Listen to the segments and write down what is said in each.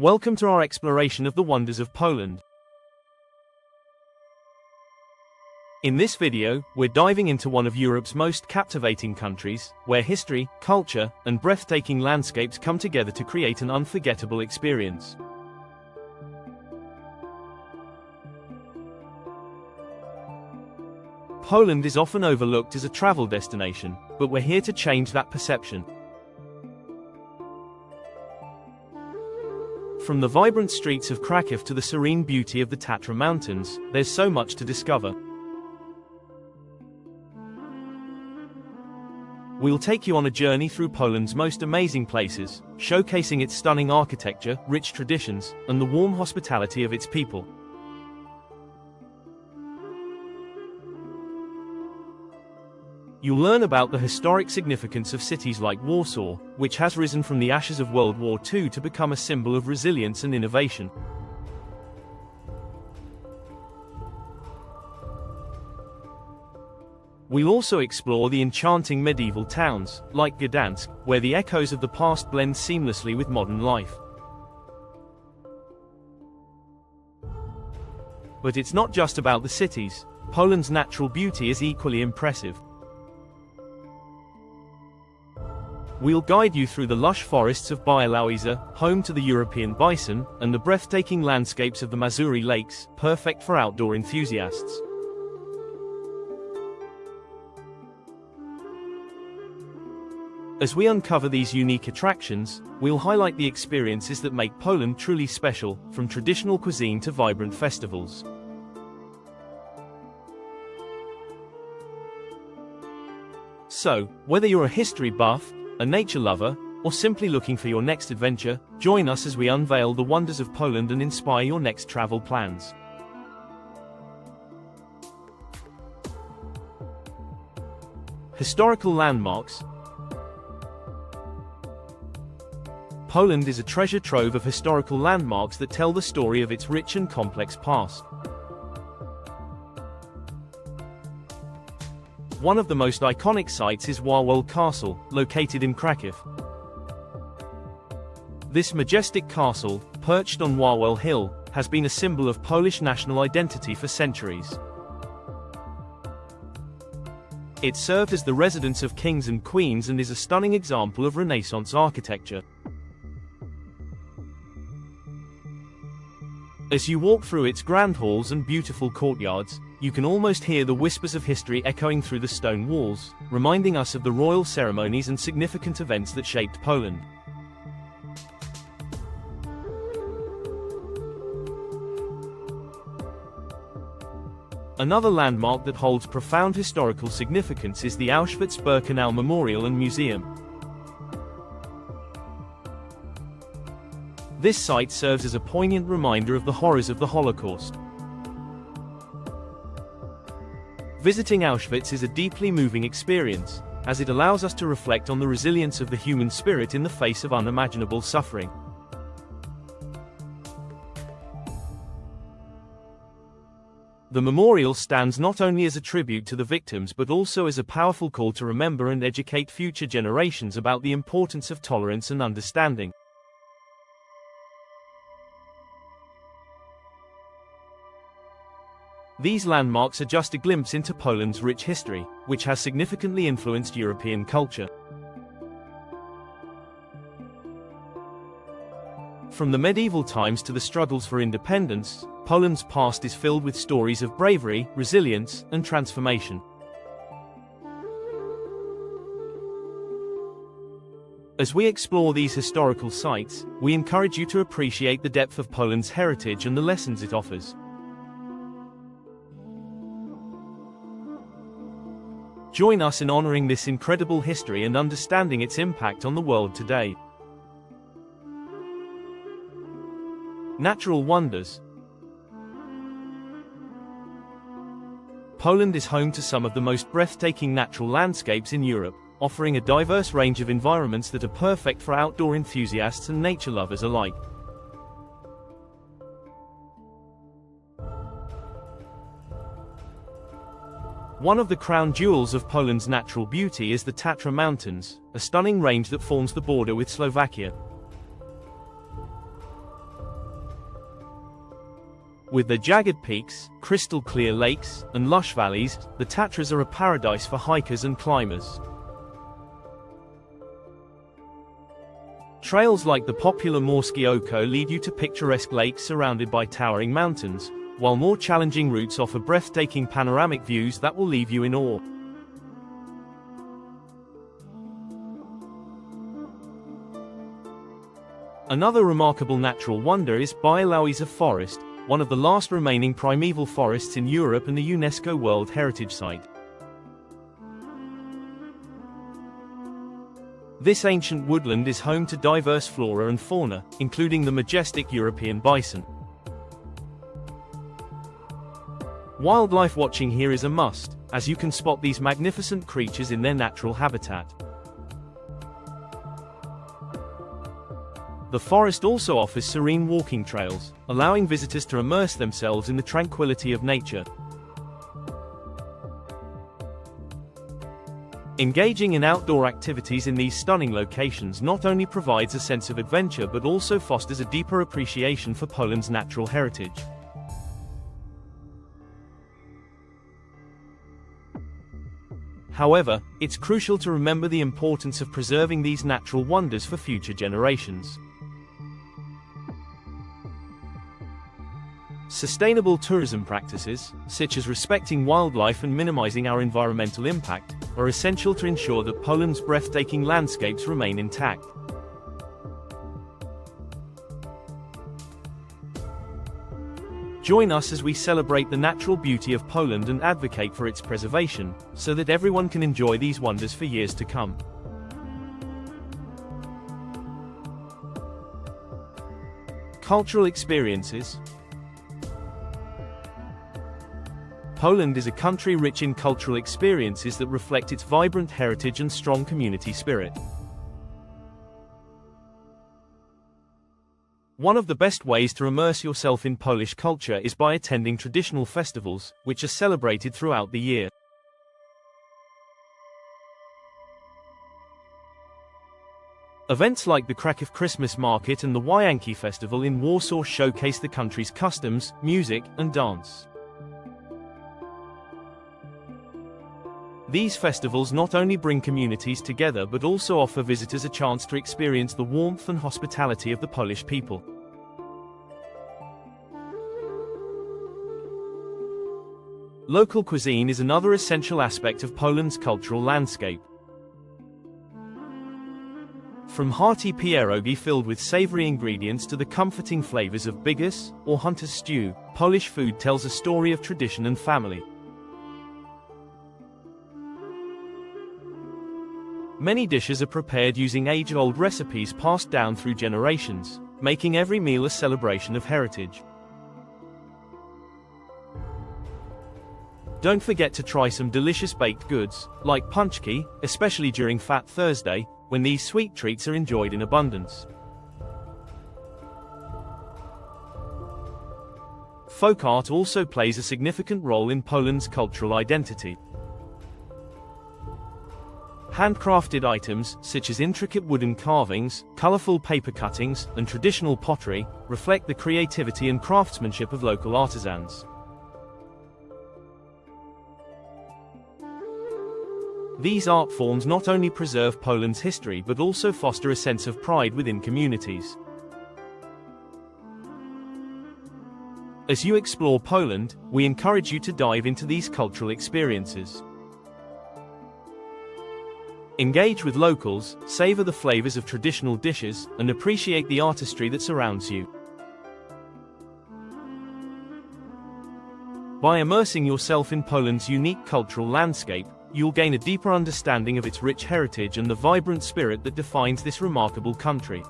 Welcome to our exploration of the wonders of Poland. In this video, we're diving into one of Europe's most captivating countries, where history, culture, and breathtaking landscapes come together to create an unforgettable experience. Poland is often overlooked as a travel destination, but we're here to change that perception. From the vibrant streets of Kraków to the serene beauty of the Tatra Mountains, there's so much to discover. We'll take you on a journey through Poland's most amazing places, showcasing its stunning architecture, rich traditions, and the warm hospitality of its people. You'll learn about the historic significance of cities like Warsaw, which has risen from the ashes of World War II to become a symbol of resilience and innovation. We'll also explore the enchanting medieval towns, like Gdańsk, where the echoes of the past blend seamlessly with modern life. But it's not just about the cities. Poland's natural beauty is equally impressive. We'll guide you through the lush forests of Białowieża, home to the European bison, and the breathtaking landscapes of the Mazury Lakes, perfect for outdoor enthusiasts. As we uncover these unique attractions, we'll highlight the experiences that make Poland truly special, from traditional cuisine to vibrant festivals. So, whether you're a history buff, a nature lover, or simply looking for your next adventure, join us as we unveil the wonders of Poland and inspire your next travel plans. Historical landmarks. Poland is a treasure trove of historical landmarks that tell the story of its rich and complex past. One of the most iconic sites is Warsaw Castle, located in Kraków. This majestic castle, perched on Warsaw Hill, has been a symbol of Polish national identity for centuries. It served as the residence of kings and queens and is a stunning example of Renaissance architecture. As you walk through its grand halls and beautiful courtyards, you can almost hear the whispers of history echoing through the stone walls, reminding us of the royal ceremonies and significant events that shaped Poland. Another landmark that holds profound historical significance is the Auschwitz-Birkenau Memorial and Museum. This site serves as a poignant reminder of the horrors of the Holocaust. Visiting Auschwitz is a deeply moving experience, as it allows us to reflect on the resilience of the human spirit in the face of unimaginable suffering. The memorial stands not only as a tribute to the victims but also as a powerful call to remember and educate future generations about the importance of tolerance and understanding. These landmarks are just a glimpse into Poland's rich history, which has significantly influenced European culture. From the medieval times to the struggles for independence, Poland's past is filled with stories of bravery, resilience, and transformation. As we explore these historical sites, we encourage you to appreciate the depth of Poland's heritage and the lessons it offers. Join us in honoring this incredible history and understanding its impact on the world today. Natural wonders. Poland is home to some of the most breathtaking natural landscapes in Europe, offering a diverse range of environments that are perfect for outdoor enthusiasts and nature lovers alike. One of the crown jewels of Poland's natural beauty is the Tatra Mountains, a stunning range that forms the border with Slovakia. With their jagged peaks, crystal clear lakes, and lush valleys, the Tatras are a paradise for hikers and climbers. Trails like the popular Morskie Oko lead you to picturesque lakes surrounded by towering mountains, while more challenging routes offer breathtaking panoramic views that will leave you in awe. Another remarkable natural wonder is Białowieża Forest, one of the last remaining primeval forests in Europe and a UNESCO World Heritage Site. This ancient woodland is home to diverse flora and fauna, including the majestic European bison. Wildlife watching here is a must, as you can spot these magnificent creatures in their natural habitat. The forest also offers serene walking trails, allowing visitors to immerse themselves in the tranquility of nature. Engaging in outdoor activities in these stunning locations not only provides a sense of adventure but also fosters a deeper appreciation for Poland's natural heritage. However, it's crucial to remember the importance of preserving these natural wonders for future generations. Sustainable tourism practices, such as respecting wildlife and minimizing our environmental impact, are essential to ensure that Poland's breathtaking landscapes remain intact. Join us as we celebrate the natural beauty of Poland and advocate for its preservation, so that everyone can enjoy these wonders for years to come. Cultural experiences. Poland is a country rich in cultural experiences that reflect its vibrant heritage and strong community spirit. One of the best ways to immerse yourself in Polish culture is by attending traditional festivals, which are celebrated throughout the year. Events like the Kraków Christmas Market and the Wianki Festival in Warsaw showcase the country's customs, music, and dance. These festivals not only bring communities together but also offer visitors a chance to experience the warmth and hospitality of the Polish people. Local cuisine is another essential aspect of Poland's cultural landscape. From hearty pierogi filled with savory ingredients to the comforting flavors of bigos or hunter's stew, Polish food tells a story of tradition and family. Many dishes are prepared using age-old recipes passed down through generations, making every meal a celebration of heritage. Don't forget to try some delicious baked goods, like pączki, especially during Fat Thursday, when these sweet treats are enjoyed in abundance. Folk art also plays a significant role in Poland's cultural identity. Handcrafted items, such as intricate wooden carvings, colorful paper cuttings, and traditional pottery, reflect the creativity and craftsmanship of local artisans. These art forms not only preserve Poland's history but also foster a sense of pride within communities. As you explore Poland, we encourage you to dive into these cultural experiences. Engage with locals, savor the flavors of traditional dishes, and appreciate the artistry that surrounds you. By immersing yourself in Poland's unique cultural landscape, you'll gain a deeper understanding of its rich heritage and the vibrant spirit that defines this remarkable country.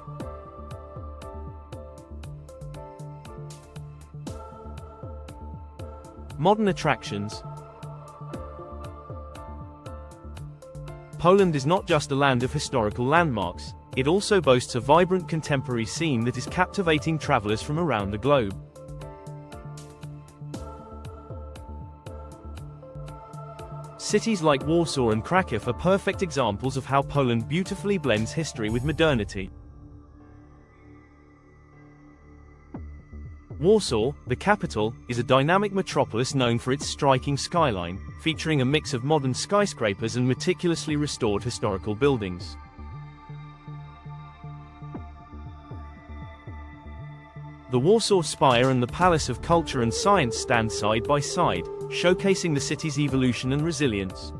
Modern attractions. Poland is not just a land of historical landmarks, it also boasts a vibrant contemporary scene that is captivating travelers from around the globe. Cities like Warsaw and Kraków are perfect examples of how Poland beautifully blends history with modernity. Warsaw, the capital, is a dynamic metropolis known for its striking skyline, featuring a mix of modern skyscrapers and meticulously restored historical buildings. The Warsaw Spire and the Palace of Culture and Science stand side by side, showcasing the city's evolution and resilience.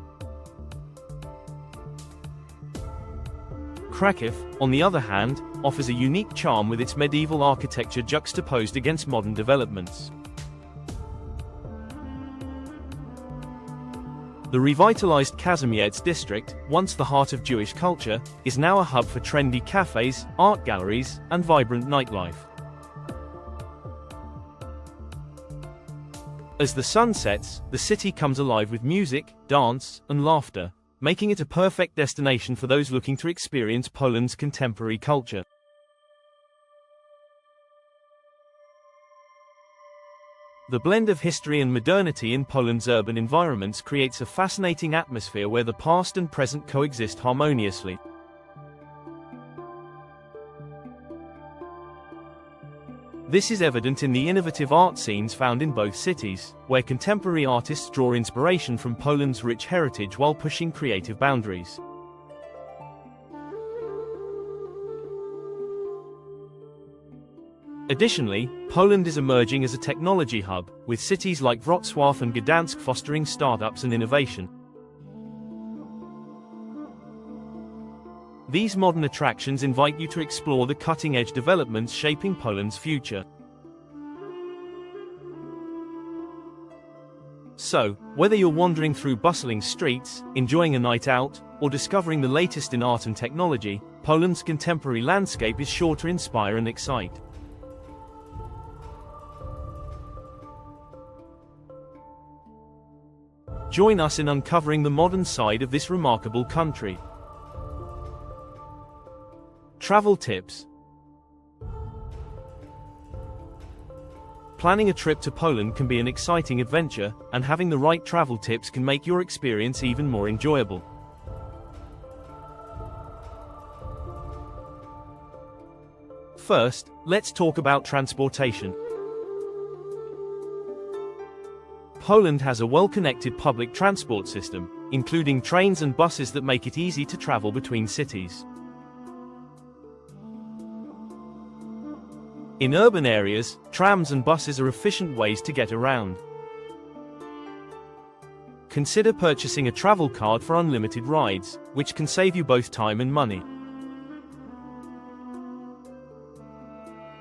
Kraków, on the other hand, offers a unique charm with its medieval architecture juxtaposed against modern developments. The revitalized Kazimierz district, once the heart of Jewish culture, is now a hub for trendy cafes, art galleries, and vibrant nightlife. As the sun sets, the city comes alive with music, dance, and laughter, making it a perfect destination for those looking to experience Poland's contemporary culture. The blend of history and modernity in Poland's urban environments creates a fascinating atmosphere where the past and present coexist harmoniously. This is evident in the innovative art scenes found in both cities, where contemporary artists draw inspiration from Poland's rich heritage while pushing creative boundaries. Additionally, Poland is emerging as a technology hub, with cities like Wrocław and Gdańsk fostering startups and innovation. These modern attractions invite you to explore the cutting-edge developments shaping Poland's future. So, whether you're wandering through bustling streets, enjoying a night out, or discovering the latest in art and technology, Poland's contemporary landscape is sure to inspire and excite. Join us in uncovering the modern side of this remarkable country. Travel tips. Planning a trip to Poland can be an exciting adventure, and having the right travel tips can make your experience even more enjoyable. First, let's talk about transportation. Poland has a well-connected public transport system, including trains and buses that make it easy to travel between cities. In urban areas, trams and buses are efficient ways to get around. Consider purchasing a travel card for unlimited rides, which can save you both time and money.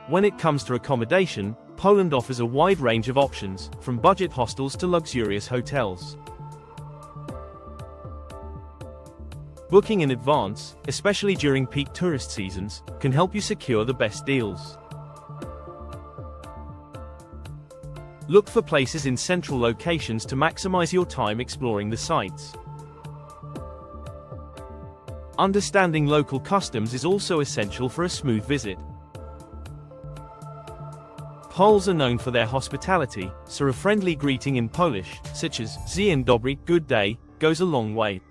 When it comes to accommodation, Poland offers a wide range of options, from budget hostels to luxurious hotels. Booking in advance, especially during peak tourist seasons, can help you secure the best deals. Look for places in central locations to maximize your time exploring the sites. Understanding local customs is also essential for a smooth visit. Poles are known for their hospitality, so a friendly greeting in Polish, such as dzień dobry, good day, goes a long way.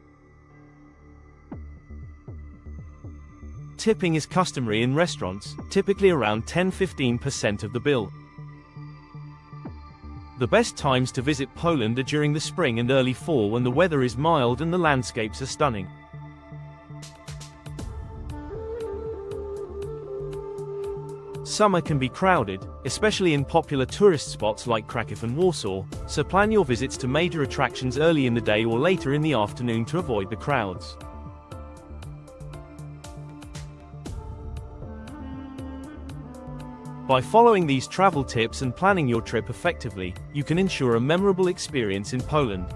Tipping is customary in restaurants, typically around 10–15% of the bill. The best times to visit Poland are during the spring and early fall when the weather is mild and the landscapes are stunning. Summer can be crowded, especially in popular tourist spots like Kraków and Warsaw, so plan your visits to major attractions early in the day or later in the afternoon to avoid the crowds. By following these travel tips and planning your trip effectively, you can ensure a memorable experience in Poland.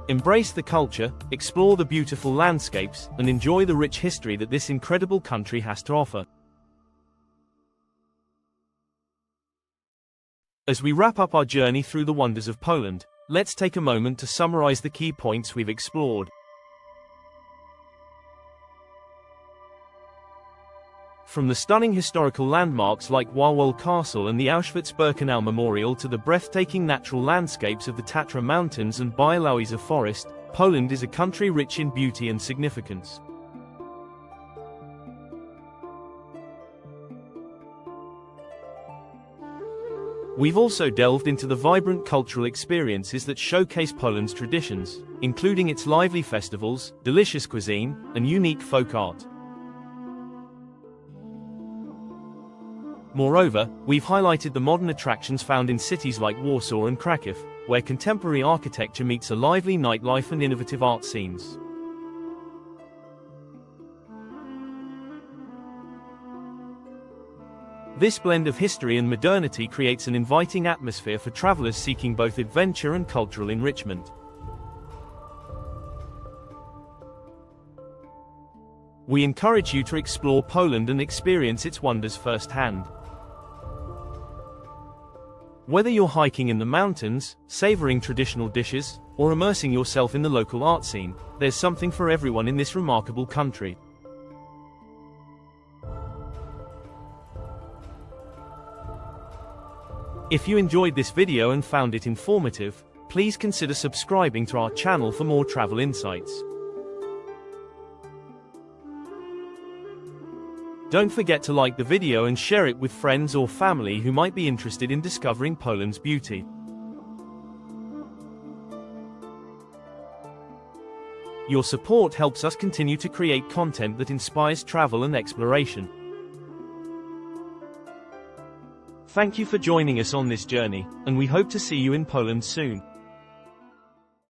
Embrace the culture, explore the beautiful landscapes, and enjoy the rich history that this incredible country has to offer. As we wrap up our journey through the wonders of Poland, let's take a moment to summarize the key points we've explored. From the stunning historical landmarks like Warsaw Castle and the Auschwitz-Birkenau Memorial to the breathtaking natural landscapes of the Tatra Mountains and Białowieża Forest, Poland is a country rich in beauty and significance. We've also delved into the vibrant cultural experiences that showcase Poland's traditions, including its lively festivals, delicious cuisine, and unique folk art. Moreover, we've highlighted the modern attractions found in cities like Warsaw and Kraków, where contemporary architecture meets a lively nightlife and innovative art scenes. This blend of history and modernity creates an inviting atmosphere for travelers seeking both adventure and cultural enrichment. We encourage you to explore Poland and experience its wonders firsthand. Whether you're hiking in the mountains, savoring traditional dishes, or immersing yourself in the local art scene, there's something for everyone in this remarkable country. If you enjoyed this video and found it informative, please consider subscribing to our channel for more travel insights. Don't forget to like the video and share it with friends or family who might be interested in discovering Poland's beauty. Your support helps us continue to create content that inspires travel and exploration. Thank you for joining us on this journey, and we hope to see you in Poland soon.